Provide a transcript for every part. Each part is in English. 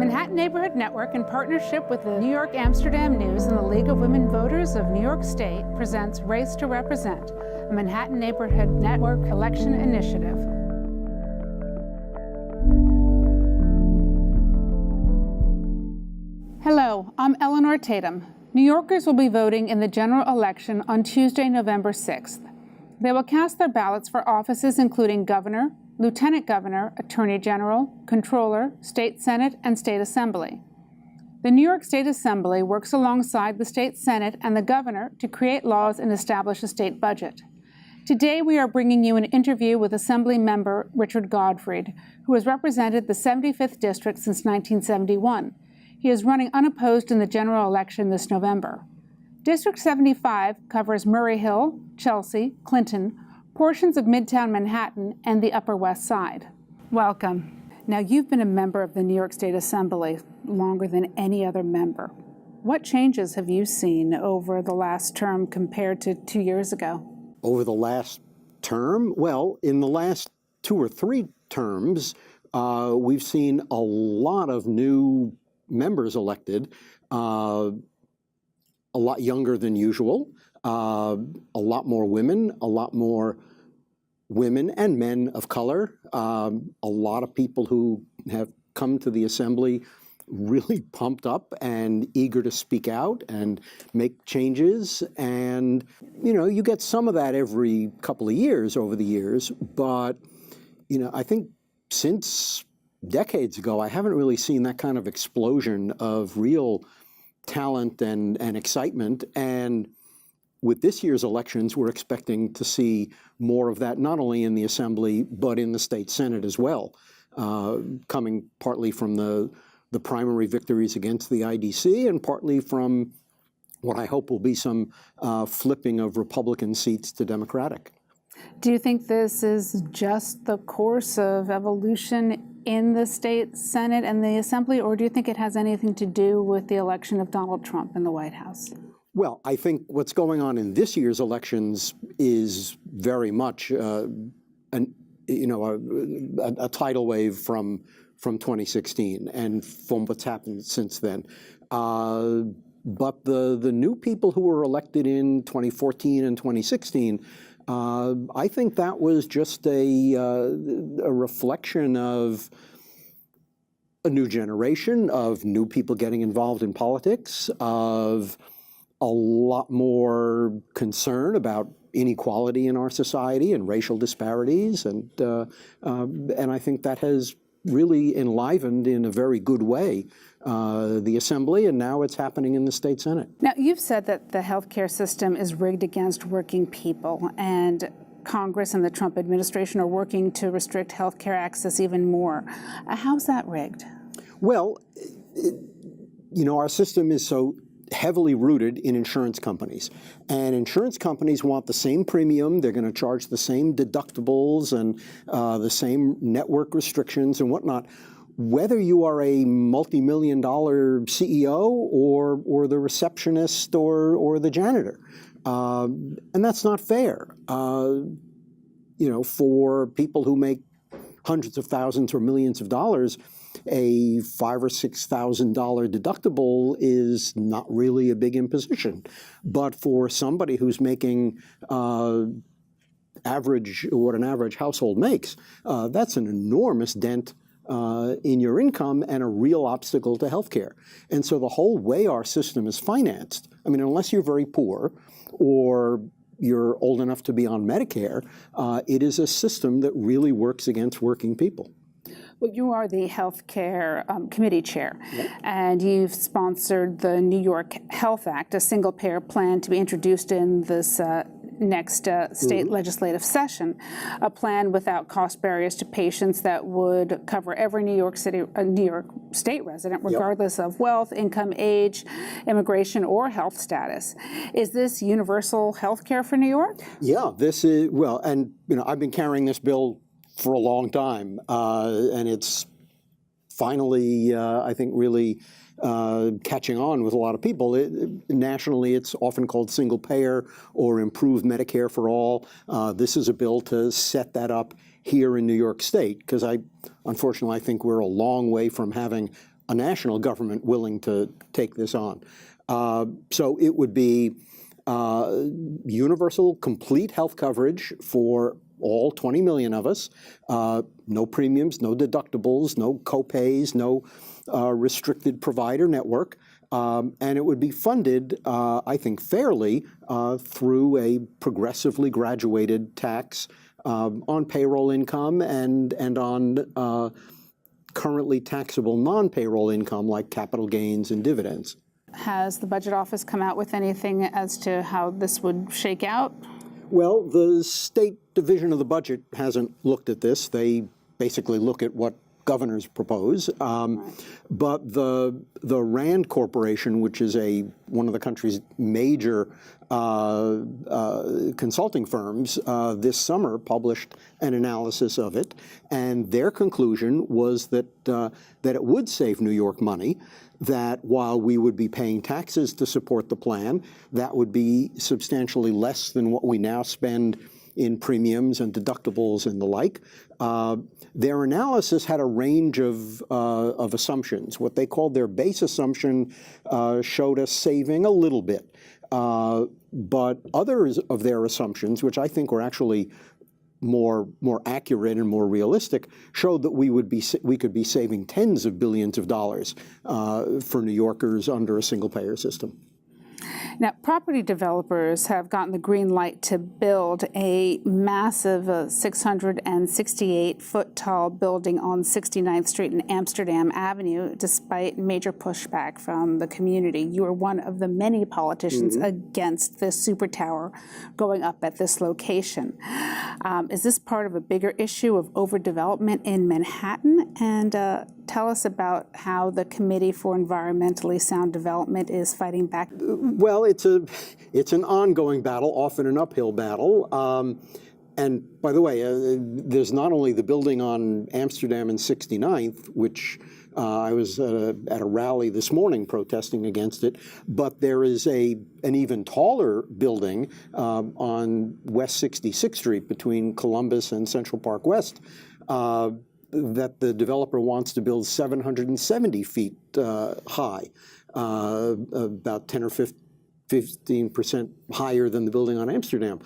Manhattan Neighborhood Network, in partnership with the New York Amsterdam News and the League of Women Voters of New York State, presents Race to Represent, a Manhattan Neighborhood Network election initiative. Hello, I'm Elinor Tatum. New Yorkers will be voting in the general election on Tuesday, November 6th. They will cast their ballots for offices including governor, lieutenant governor, attorney general, controller, state senate, and state assembly. The New York State Assembly works alongside the state senate and the governor to create laws and establish a state budget. Today, we are bringing you an interview with Assembly member Richard Gottfried, who has represented the 75th District since 1971. He is running unopposed in the general election this November. District 75 covers Murray Hill, Chelsea, Clinton, portions of Midtown Manhattan, and the Upper West Side. Welcome. Now, you've been a member of the New York State Assembly longer than any other member. What changes have you seen over the last term compared to 2 years ago? Over the last term? Well, in the last 2 or 3 terms, we've seen a lot of new members elected, a lot younger than usual, a lot more women, a lot more women and men of color, a lot of people who have come to the Assembly really pumped up and eager to speak out and make changes. And, you know, you get some of that every couple of years over the years. But, you know, I think since decades ago, I haven't really seen that kind of explosion of real talent and excitement. And with this year's elections, we're expecting to see more of that, not only in the Assembly, but in the state Senate as well, coming partly from the primary victories against the IDC and partly from what I hope will be some flipping of Republican seats to Democratic. Do you think this is just the course of evolution in the state Senate and the Assembly, or do you think it has anything to do with the election of Donald Trump in the White House? Well, I think what's going on in this year's elections is very much a tidal wave from 2016 and from what's happened since then. But the new people who were elected in 2014 and 2016, I think that was just a reflection of a new generation, of new people getting involved in politics, of a lot more concern about inequality in our society and racial disparities, and I think that has really enlivened in a very good way the Assembly, and now it's happening in the state Senate. Now, you've said that the healthcare system is rigged against working people, and Congress and the Trump administration are working to restrict healthcare access even more. How's that rigged? Well, you know, our system is so heavily rooted in insurance companies. And insurance companies want the same premium. They're going to charge the same deductibles and the same network restrictions and whatnot, whether you are a multi-million-dollar CEO or the receptionist or the janitor. And that's not fair. You know, for people who make hundreds of thousands or millions of dollars, a $5,000 or $6,000 deductible is not really a big imposition. But for somebody who's making what an average household makes, that's an enormous dent in your income and a real obstacle to healthcare. And so the whole way our system is financed, I mean, unless you're very poor or you're old enough to be on Medicare, it is a system that really works against working people. Well, you are the healthcare committee chair, and you've sponsored the New York Health Act, a single-payer plan to be introduced in this next state legislative session, a plan without cost barriers to patients that would cover every New York State resident, regardless of wealth, income, age, immigration, or health status. Is this universal health care for New York? Yeah, this is, well, and you know, I've been carrying this bill for a long time, and it's finally, I think, really catching on with a lot of people. Nationally, it's often called single payer or improved Medicare for all. This is a bill to set that up here in New York State, because unfortunately, I think we're a long way from having a national government willing to take this on. So it would be universal, complete health coverage for all 20 million of us. No premiums, no deductibles, no copays, no restricted provider network. And it would be funded, I think, fairly through a progressively graduated tax on payroll income and on currently taxable non-payroll income like capital gains and dividends. Has the Budget Office come out with anything as to how this would shake out? Well, the State Division of the Budget hasn't looked at this. They basically look at what governors propose. But the Rand Corporation, which is one of the country's major consulting firms, this summer published an analysis of it, and their conclusion was that it would save New York money, that while we would be paying taxes to support the plan, that would be substantially less than what we now spend in premiums and deductibles and the like. Their analysis had a range of assumptions. What they called their base assumption showed us saving a little bit. But others of their assumptions, which I think were actually more accurate and more realistic, showed that we could be saving tens of billions of dollars for New Yorkers under a single-payer system. Now, property developers have gotten the green light to build a massive 668-foot-tall building on 69th Street and Amsterdam Avenue, despite major pushback from the community. You are one of the many politicians against this super tower going up at this location. Is this part of a bigger issue of overdevelopment in Manhattan? And tell us about how the Committee for Environmentally Sound Development is fighting back. Well, it's an ongoing battle, often an uphill battle. And by the way, there's not only the building on Amsterdam and 69th, which I was at a rally this morning protesting against it, but there is an even taller building on West 66th Street between Columbus and Central Park West that the developer wants to build 770 feet high, about 10 or 15% higher than the building on Amsterdam.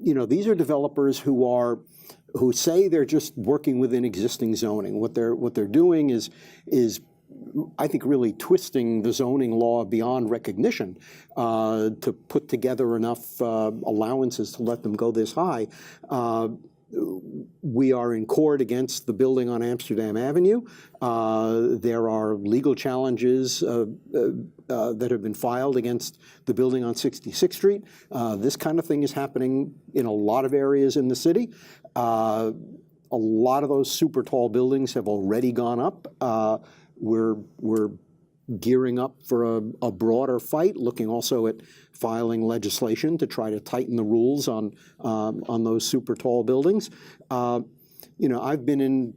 These are developers who say they're just working within existing zoning. What they're doing is I think really twisting the zoning law beyond recognition to put together enough allowances to let them go this high. We are in court against the building on Amsterdam Avenue. There are legal challenges that have been filed against the building on 66th Street. This kind of thing is happening in a lot of areas in the city. A lot of those super tall buildings have already gone up. We're gearing up for a broader fight, looking also at filing legislation to try to tighten the rules on those super tall buildings. I've been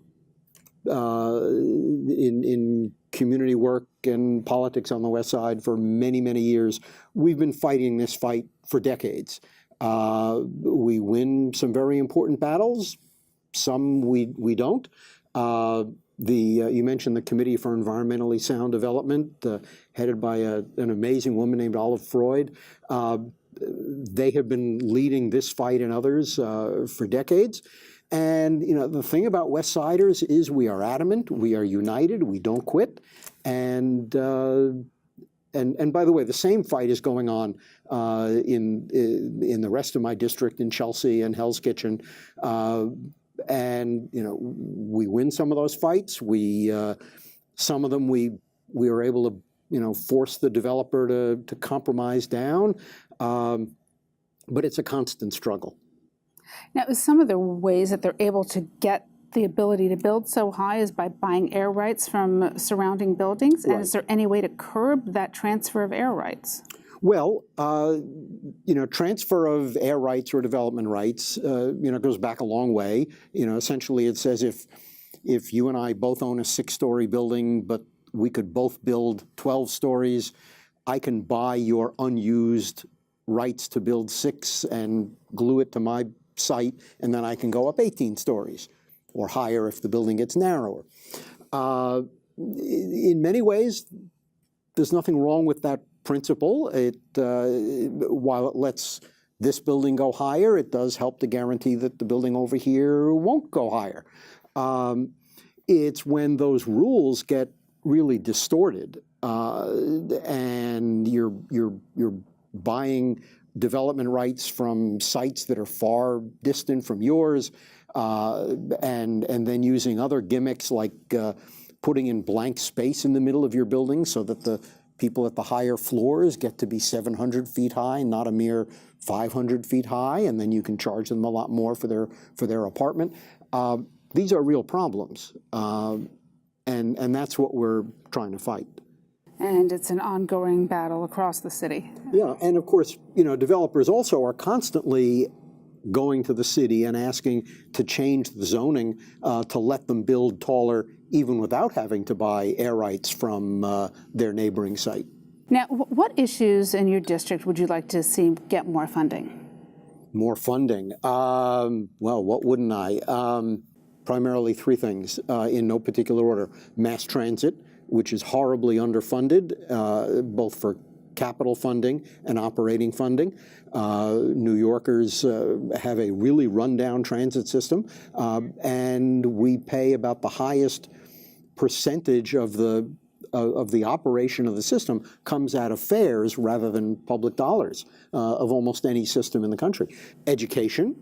in community work and politics on the West Side for many, many years. We've been fighting this fight for decades. We win some very important battles, some we don't. You mentioned the Committee for Environmentally Sound Development, headed by an amazing woman named Olive Freud. They have been leading this fight and others for decades. And the thing about West Siders is we are adamant, we are united, we don't quit. And by the way, the same fight is going on in the rest of my district in Chelsea and Hell's Kitchen. And we win some of those fights. Some of them we were able to force the developer to compromise down, but it's a constant struggle. Now, some of the ways that they're able to get the ability to build so high is by buying air rights from surrounding buildings. Right. And is there any way to curb that transfer of air rights? Well, transfer of air rights or development rights, goes back a long way. Essentially it says if you and I both own a 6-story building, but we could both build 12 stories, I can buy your unused rights to build 6 and glue it to my site, and then I can go up 18 stories or higher if the building gets narrower. In many ways, there's nothing wrong with that principle. While it lets this building go higher, it does help to guarantee that the building over here won't go higher. It's when those rules get really distorted and you're buying development rights from sites that are far distant from yours, and then using other gimmicks like putting in blank space in the middle of your building so that the people at the higher floors get to be 700 feet high, not a mere 500 feet high, and then you can charge them a lot more for their apartment. These are real problems, and that's what we're trying to fight. And it's an ongoing battle across the city. Yeah, and of course, developers also are constantly going to the city and asking to change the zoning to let them build taller, even without having to buy air rights from their neighboring site. Now, what issues in your district would you like to see get more funding? More funding? Well, what wouldn't I? Primarily three things in no particular order. Mass transit, which is horribly underfunded, both for capital funding and operating funding. New Yorkers have a really rundown transit system, and we pay about the highest percentage of the operation of the system comes out of fares rather than public dollars of almost any system in the country. Education,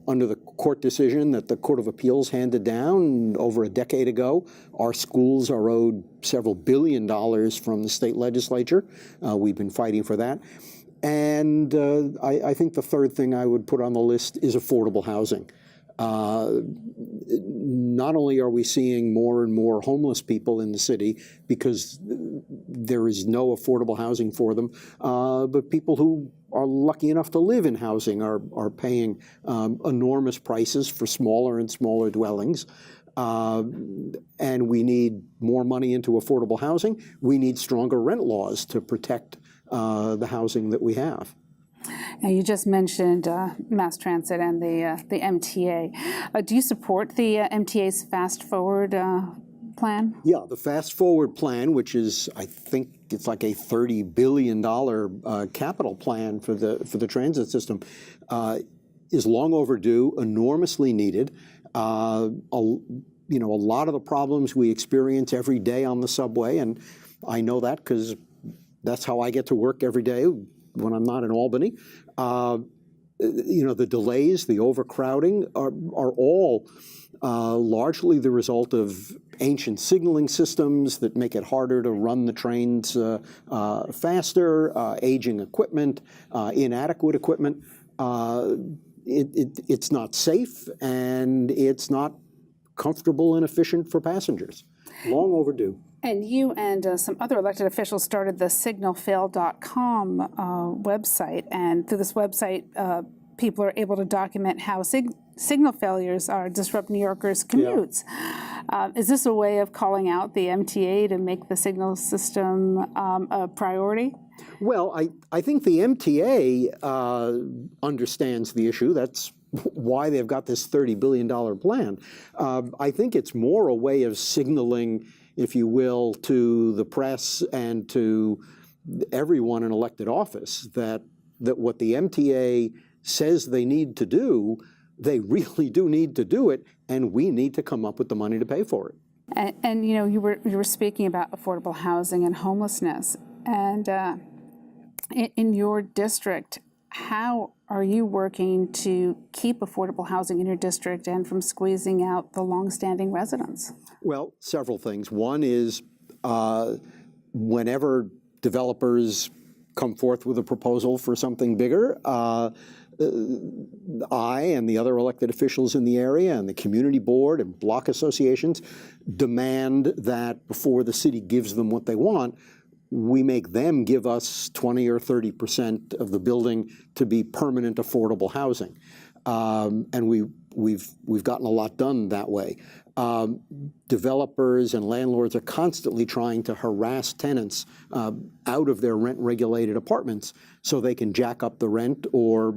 under the court decision that the Court of Appeals handed down over a decade ago, our schools are owed several $billion from the state legislature. We've been fighting for that. And I think the third thing I would put on the list is affordable housing. Not only are we seeing more and more homeless people in the city because there is no affordable housing for them, but people who are lucky enough to live in housing are paying enormous prices for smaller and smaller dwellings. And we need more money into affordable housing. We need stronger rent laws to protect the housing that we have. Now, you just mentioned mass transit and the MTA. Do you support the MTA's Fast Forward plan? Yeah, the Fast Forward plan, which is, I think it's like a $30 billion capital plan for the transit system, is long overdue, enormously needed. A lot of the problems we experience every day on the subway, and I know that because that's how I get to work every day when I'm not in Albany. The delays, the overcrowding are all largely the result of ancient signaling systems that make it harder to run the trains faster, aging equipment, inadequate equipment. It's not safe, and it's not comfortable and efficient for passengers. Long overdue. And you and some other elected officials started the signalfail.com website, and through this website, people are able to document how signal failures disrupt New Yorkers' commutes. Yeah. Is this a way of calling out the MTA to make the signal system a priority? Well, I think the MTA understands the issue. That's why they've got this $30 billion plan. I think it's more a way of signaling, if you will, to the press and to everyone in elected office that what the MTA says they need to do, they really do need to do it, and we need to come up with the money to pay for it. And you were speaking about affordable housing and homelessness, and in your district, how are you working to keep affordable housing in your district and from squeezing out the longstanding residents? Well, several things. One is whenever developers come forth with a proposal for something bigger, I and the other elected officials in the area and the community board and block associations demand that before the city gives them what they want, we make them give us 20 or 30% of the building to be permanent affordable housing. And we've gotten a lot done that way. Developers and landlords are constantly trying to harass tenants out of their rent-regulated apartments so they can jack up the rent or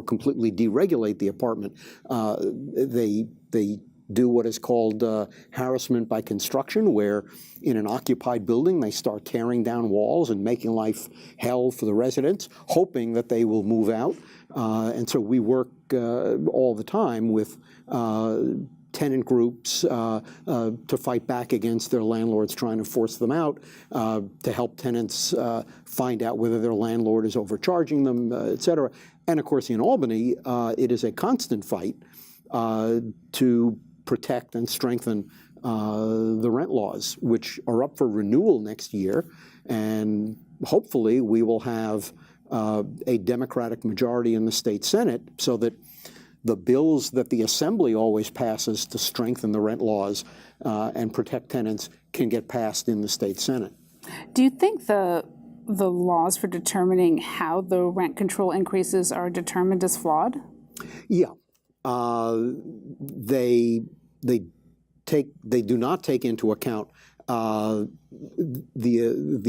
completely deregulate the apartment. They do what is called harassment by construction, where in an occupied building they start tearing down walls and making life hell for the residents, hoping that they will move out. And so we work all the time with tenant groups to fight back against their landlords trying to force them out, to help tenants find out whether their landlord is overcharging them, et cetera. And of course, in Albany, it is a constant fight to protect and strengthen the rent laws, which are up for renewal next year. And hopefully we will have a Democratic majority in the state Senate so that the bills that the Assembly always passes to strengthen the rent laws and protect tenants can get passed in the state Senate. Do you think the laws for determining how the rent control increases are determined is flawed? Yeah. They do not take into account the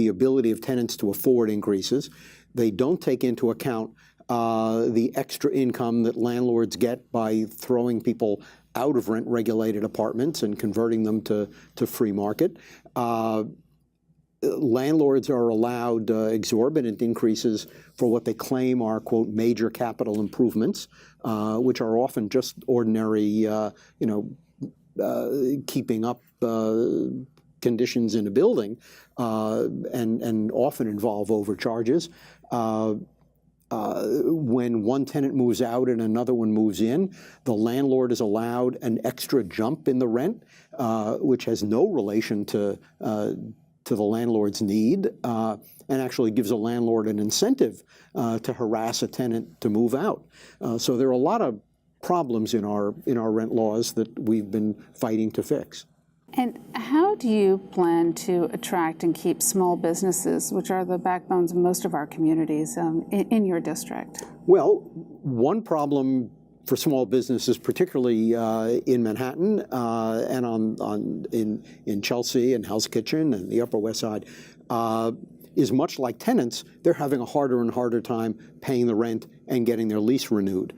ability of tenants to afford increases. They don't take into account the extra income that landlords get by throwing people out of rent-regulated apartments and converting them to free market. Landlords are allowed exorbitant increases for what they claim are, quote, major capital improvements, which are often just ordinary, keeping up conditions in a building, and often involve overcharges. When one tenant moves out and another one moves in, the landlord is allowed an extra jump in the rent, which has no relation to the landlord's need, and actually gives a landlord an incentive to harass a tenant to move out. So there are a lot of problems in our rent laws that we've been fighting to fix. And how do you plan to attract and keep small businesses, which are the backbones of most of our communities, in your district? Well, one problem for small businesses, particularly in Manhattan and in Chelsea and Hell's Kitchen and the Upper West Side, is much like tenants. They're having a harder and harder time paying the rent and getting their lease renewed.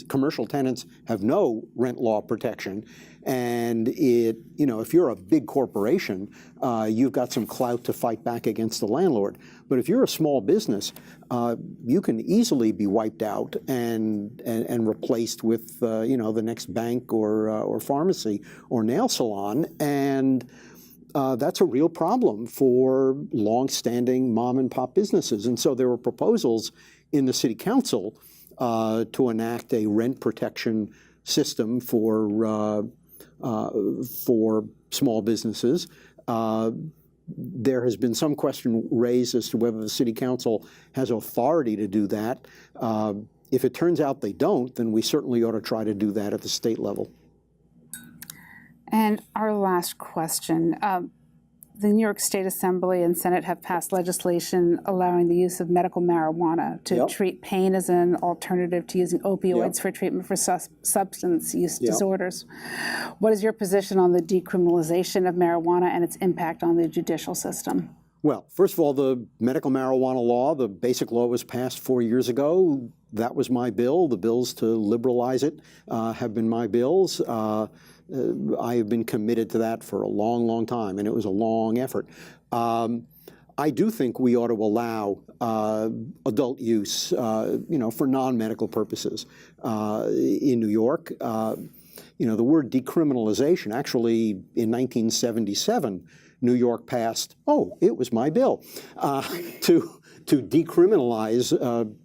Commercial tenants have no rent law protection, and if you're a big corporation, you've got some clout to fight back against the landlord. But if you're a small business, you can easily be wiped out and replaced with the next bank or pharmacy or nail salon, and that's a real problem for long-standing mom and pop businesses. And so there were proposals in the city council to enact a rent protection system for small businesses. There has been some question raised as to whether the city council has authority to do that. If it turns out they don't, then we certainly ought to try to do that at the state level. And our last question. The New York State Assembly and Senate have passed legislation allowing the use of medical marijuana to treat pain as an alternative to using opioids for treatment for substance use disorders. What is your position on the decriminalization of marijuana and its impact on the judicial system? Well, first of all, the medical marijuana law, the basic law, was passed 4 years ago. That was my bill. The bills to liberalize it have been my bills. I have been committed to that for a long, long time, and it was a long effort. I do think we ought to allow adult use, for non-medical purposes. In New York, the word decriminalization, actually in 1977, New York passed, it was my bill, to decriminalize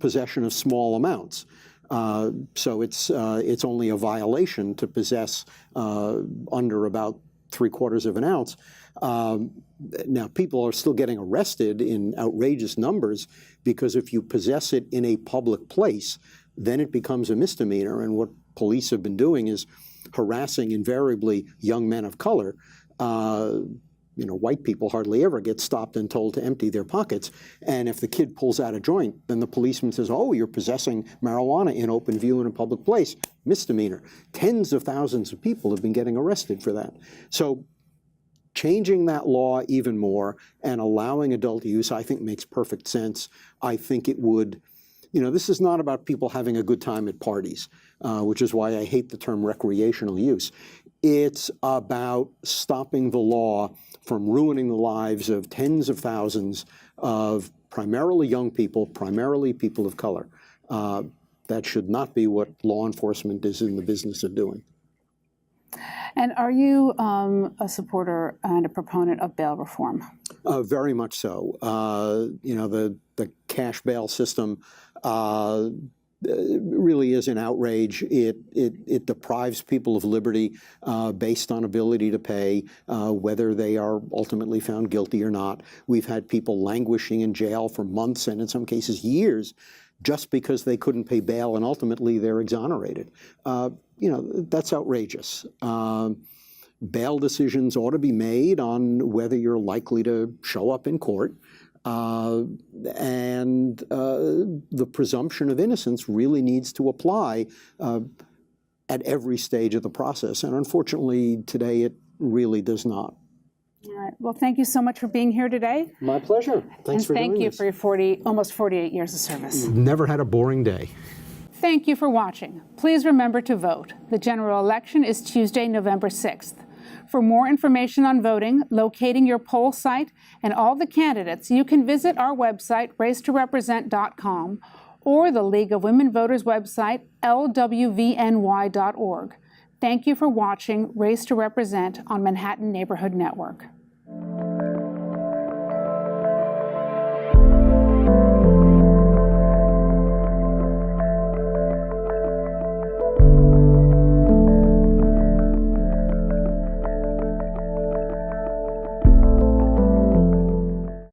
possession of small amounts. So it's only a violation to possess under about 3/4 of an ounce. Now, people are still getting arrested in outrageous numbers because if you possess it in a public place, then it becomes a misdemeanor. And what police have been doing is harassing invariably young men of color. White people hardly ever get stopped and told to empty their pockets. And if the kid pulls out a joint, then the policeman says, you're possessing marijuana in open view in a public place. Misdemeanor. Tens of thousands of people have been getting arrested for that. So changing that law even more and allowing adult use, I think, makes perfect sense. I think it would this is not about people having a good time at parties, which is why I hate the term recreational use. It's about stopping the law from ruining the lives of tens of thousands of primarily young people, primarily people of color. That should not be what law enforcement is in the business of doing. And are you a supporter and a proponent of bail reform? Very much so. The cash bail system really is an outrage. It deprives people of liberty based on ability to pay, whether they are ultimately found guilty or not. We've had people languishing in jail for months and in some cases years just because they couldn't pay bail, and ultimately they're exonerated. That's outrageous. Bail decisions ought to be made on whether you're likely to show up in court. And the presumption of innocence really needs to apply at every stage of the process. And unfortunately, today it really does not. All right. Well, thank you so much for being here today. My pleasure. Thanks for doing this. Thank you for your almost 48 years of service. Never had a boring day. Thank you for watching. Please remember to vote. The general election is Tuesday, November 6th. For more information on voting, locating your poll site, and all the candidates, you can visit our website, racetorepresent.com, or the League of Women Voters website, lwvny.org. Thank you for watching Race to Represent on Manhattan Neighborhood Network.